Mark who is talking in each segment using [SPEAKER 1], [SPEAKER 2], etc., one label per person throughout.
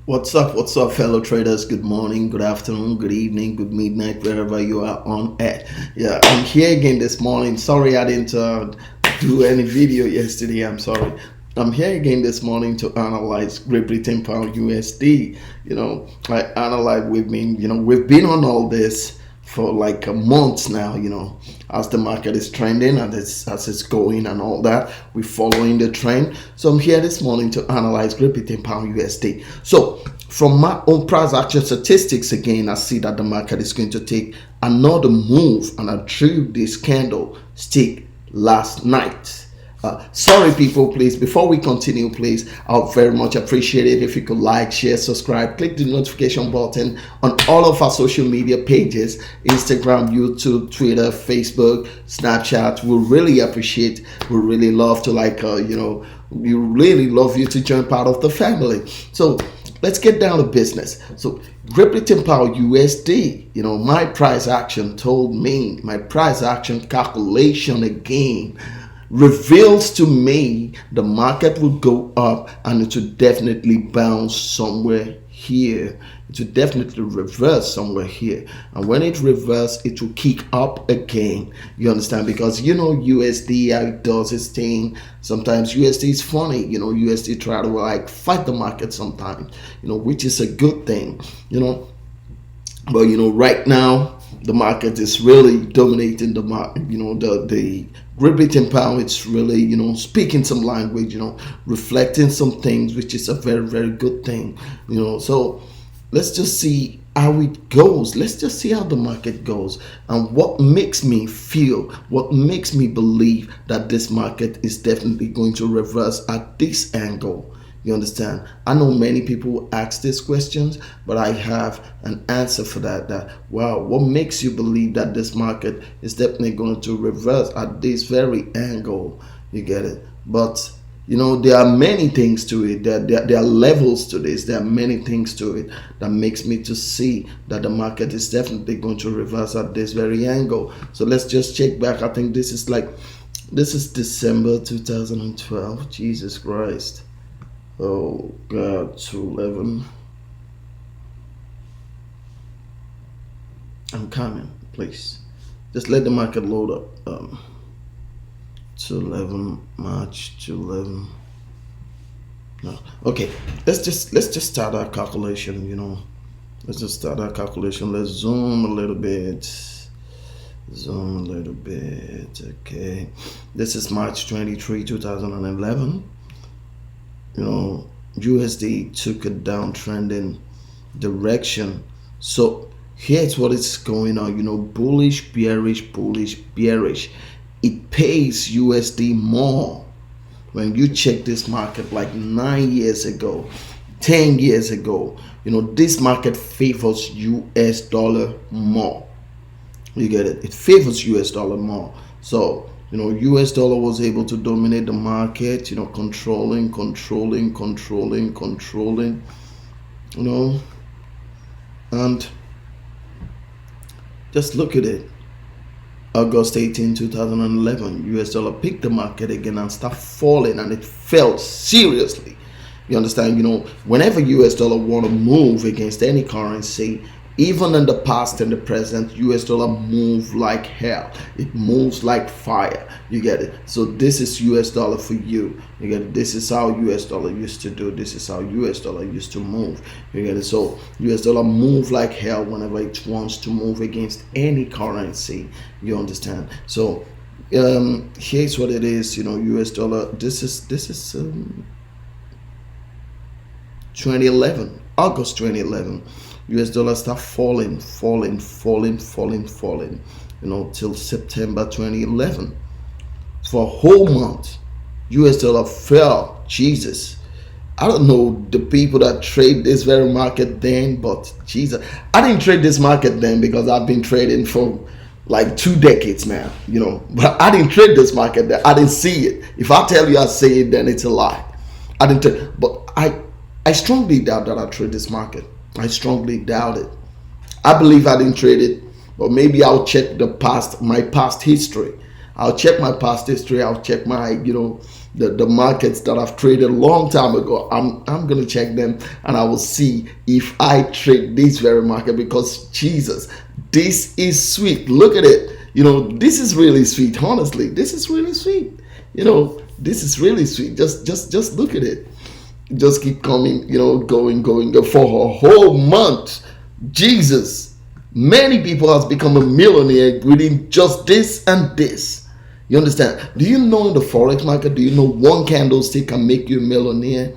[SPEAKER 1] What's up, fellow traders? Good morning, good afternoon, good evening, good midnight, wherever you are on at. Yeah, I'm here again this morning. Sorry I didn't do any video yesterday. I'm sorry. I'm here again this morning to analyze Great Britain Pound USD. I analyze. We've been on all this for like a month now, as the market is trending and as it's going and all that. We're following the trend. So I'm here this morning to analyze Great Britain Pound USD. So from my own price action statistics, again, I see that the market is going to take another move, and I drew this candle stick last night. Sorry people, please, before we continue, please, I would very much appreciate it if you could like, share, subscribe, click the notification button on all of our social media pages: Instagram, YouTube, Twitter, Facebook, Snapchat. We really appreciate, we really love to we really love you to join part of the family. So let's get down to business. So Great Britain Pound USD, my price action told me, my price action calculation again reveals to me the market will go up and it will definitely bounce somewhere here. It will definitely reverse somewhere here, and when it reverses, it will kick up again. You understand? Because USD, how it does its thing. Sometimes USD is funny. USD try to fight the market sometimes, which is a good thing. But right now the market is really dominating the market. The Great Britain Pound, it's really speaking some language, reflecting some things, which is a very, very good thing. So let's just see how it goes. Let's just see how the market goes, and what makes me feel, what makes me believe that this market is definitely going to reverse at this angle. You understand? I know many people ask these questions, but I have an answer for that. Wow, what makes you believe that this market is definitely going to reverse at this very angle? You get it? But there are many things to it. There are levels to this. There are many things to it that makes me to see that the market is definitely going to reverse at this very angle. So let's just check back. I think this is December 2012. Jesus Christ. Oh God, 211. I'm coming, please. Just let the market load up. 211, March 211. No, okay. Let's just start our calculation. Let's just start our calculation. Let's zoom a little bit. Okay. This is March 23, 2011. USD took a downtrending direction. So here's what is going on. Bullish, bearish, bullish, bearish. It pays USD more. When you check this market like 9 years ago, 10 years ago, this market favors US dollar more. You get it? It favors US dollar more. So US dollar was able to dominate the market, controlling, and just look at it. August 18, 2011, US dollar picked the market again and started falling, and it fell seriously. You understand? Whenever US dollar want to move against any currency, even in the past and the present, US dollar move like hell. It moves like fire. You get it? So this is US dollar for you. You get it? This is how US dollar used to do. This is how US dollar used to move. You get it? So US dollar move like hell whenever it wants to move against any currency. You understand? So here's what it is. US dollar. This is 2011, August 2011. US dollar start falling till September 2011. For a whole month, US dollar fell. Jesus, I don't know the people that trade this very market then, but Jesus, I didn't trade this market then because I've been trading for like 2 decades now, but I didn't trade this market then. I didn't see it. If I tell you I see it, then it's a lie. I didn't, but I strongly doubt that I trade this market. I strongly doubt it. I believe I didn't trade it, but maybe I'll check my past history. I'll check my past history. I'll check my, the markets that I've traded a long time ago. I'm gonna check them, and I will see if I trade this very market, because Jesus, this is sweet. Look at it. This is really sweet. Honestly, this is really sweet. This is really sweet. Just look at it. Just keep coming, going for a whole month. Jesus, many people has become a millionaire within just this and this. You understand? Do you know in the Forex market, do you know one candlestick can make you a millionaire?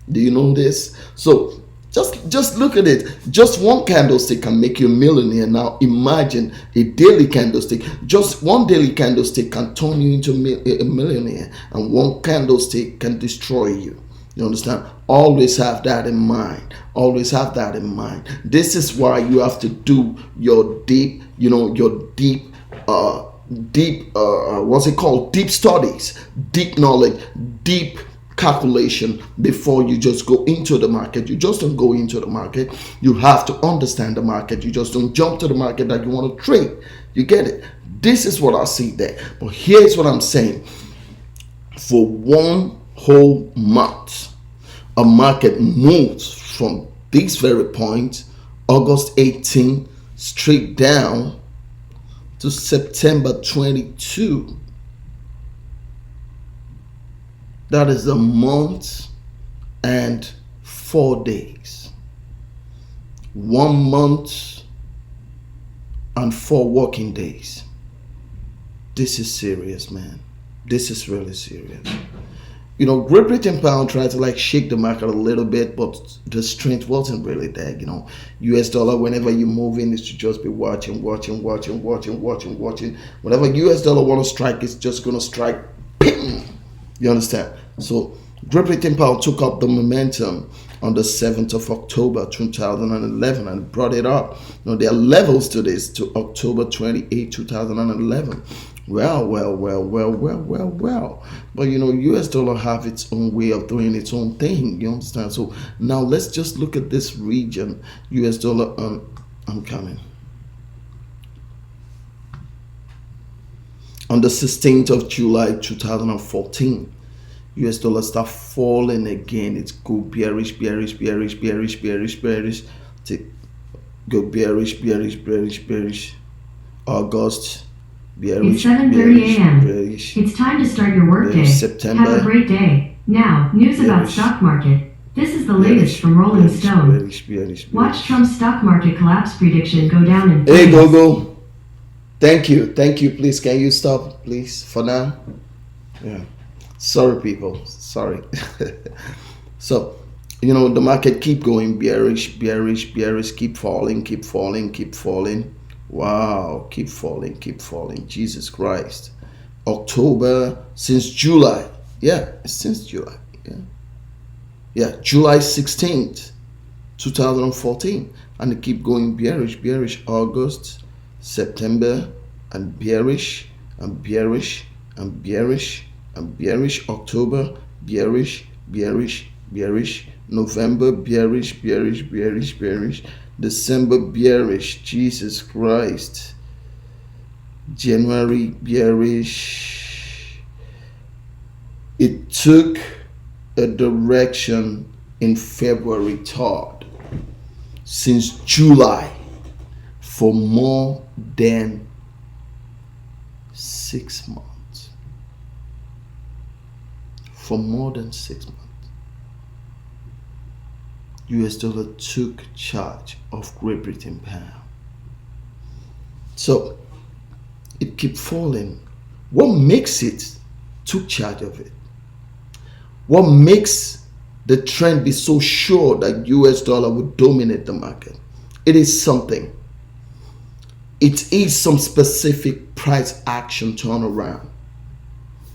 [SPEAKER 1] Do you know this? So just look at it. Just one candlestick can make you a millionaire. Now imagine a daily candlestick. Just one daily candlestick can turn you into a millionaire, and one candlestick can destroy you. You understand? Always have that in mind. Always have that in mind. This is why you have to do your deep, what's it called? Deep studies, deep knowledge, deep calculation before you just go into the market. You just don't go into the market. You have to understand the market. You just don't jump to the market that you want to trade. You get it? This is what I see there. But here's what I'm saying. For one whole month, a market moves from this very point, August 18, straight down to September 22. That is a month and 4 days. 1 month and 4 working days. This is serious, man. This is really serious. Great Britain pound tried to shake the market a little bit, but the strength wasn't really there. US dollar, whenever you move in, is to just be watching. Whenever US dollar want to strike, it's just going to strike. Ping! You understand? So Great Britain pound took up the momentum on the 7th of October 2011 and brought it up. There are levels to this, to October 28, 2011. Well. But US dollar have its own way of doing its own thing. You understand? So now let's just look at this region. US dollar, I'm coming. On the 16th of July 2014, US dollar start falling again. It's go bearish. Go bearish. August.
[SPEAKER 2] It's 7:30 a.m. It's time to start your workday.
[SPEAKER 1] September.
[SPEAKER 2] Have a great day. Now, news about stock market. This is the latest from Rolling Stone. Watch Trump's stock market collapse prediction go down in
[SPEAKER 1] Hey, Google. Thank you. Please, can you stop, please, for now? Yeah. Sorry, people. Sorry. So, the market keep going bearish. Keep falling. Wow, keep falling. Jesus Christ. October, since July. Yeah, since July. Yeah, July 16th, 2014. And it keep going bearish. August, September, and bearish. October, bearish. November, bearish. December, bearish. Jesus Christ. January, bearish. It took a direction in February 3rd. Since July, for more than 6 months. For more than 6 months. US dollar took charge of Great Britain pound. So it kept falling. What makes it took charge of it? What makes the trend be so sure that US dollar would dominate the market? It is something. It is some specific price action turnaround.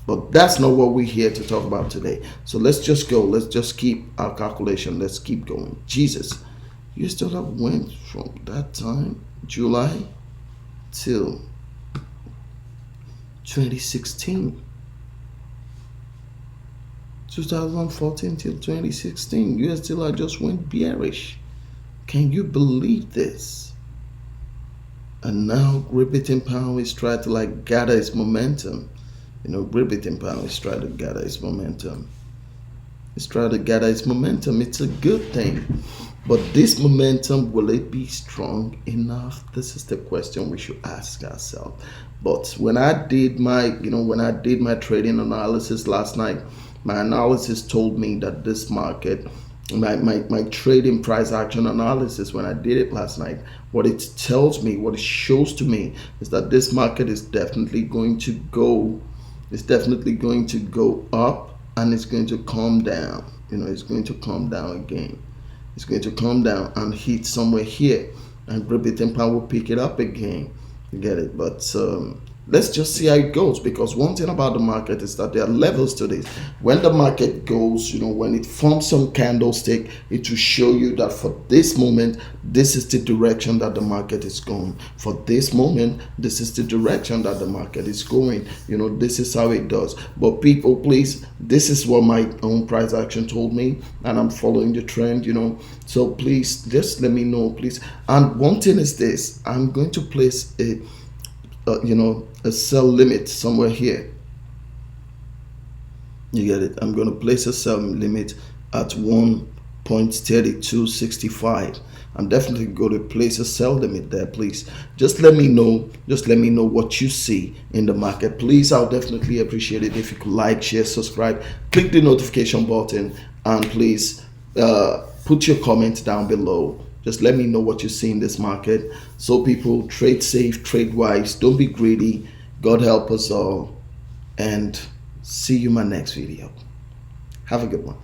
[SPEAKER 1] But that's not what we're here to talk about today. So let's just go. Let's just keep our calculation. Let's keep going. Jesus, US dollar went from that time, July, till 2016. 2014 till 2016. US dollar just went bearish. Can you believe this? And now Great Britain pound is trying to like gather its momentum. Great Britain pound is trying to gather its momentum. It's trying to gather its momentum. It's a good thing. But this momentum, will it be strong enough? This is the question we should ask ourselves. But when I did my trading analysis last night, my analysis told me that this market, my trading price action analysis, when I did it last night, what it tells me, what it shows to me, is that this market is definitely going to go, up, and it's going to calm down. It's going to calm down again. It's going to come down and hit somewhere here, and Great Britain pound will pick it up again. You get it? But let's just see how it goes, because one thing about the market is that there are levels to this. When the market goes, when it forms some candlestick, it will show you that for this moment, this is the direction that the market is going. For this moment, this is the direction that the market is going. This is how it does. But people, please, this is what my own price action told me, and I'm following the trend. So please, just let me know, please. And one thing is this: I'm going to place a sell limit somewhere here. You get it? I'm going to place a sell limit at 1.3265. I'm definitely going to place a sell limit there. Please just let me know what you see in the market. Please, I'll definitely appreciate it if you could like, share, subscribe, click the notification button, and please put your comments down below. Just let me know what you see in this market. So people, trade safe, trade wise, don't be greedy. God help us all, and see you in my next video. Have a good one.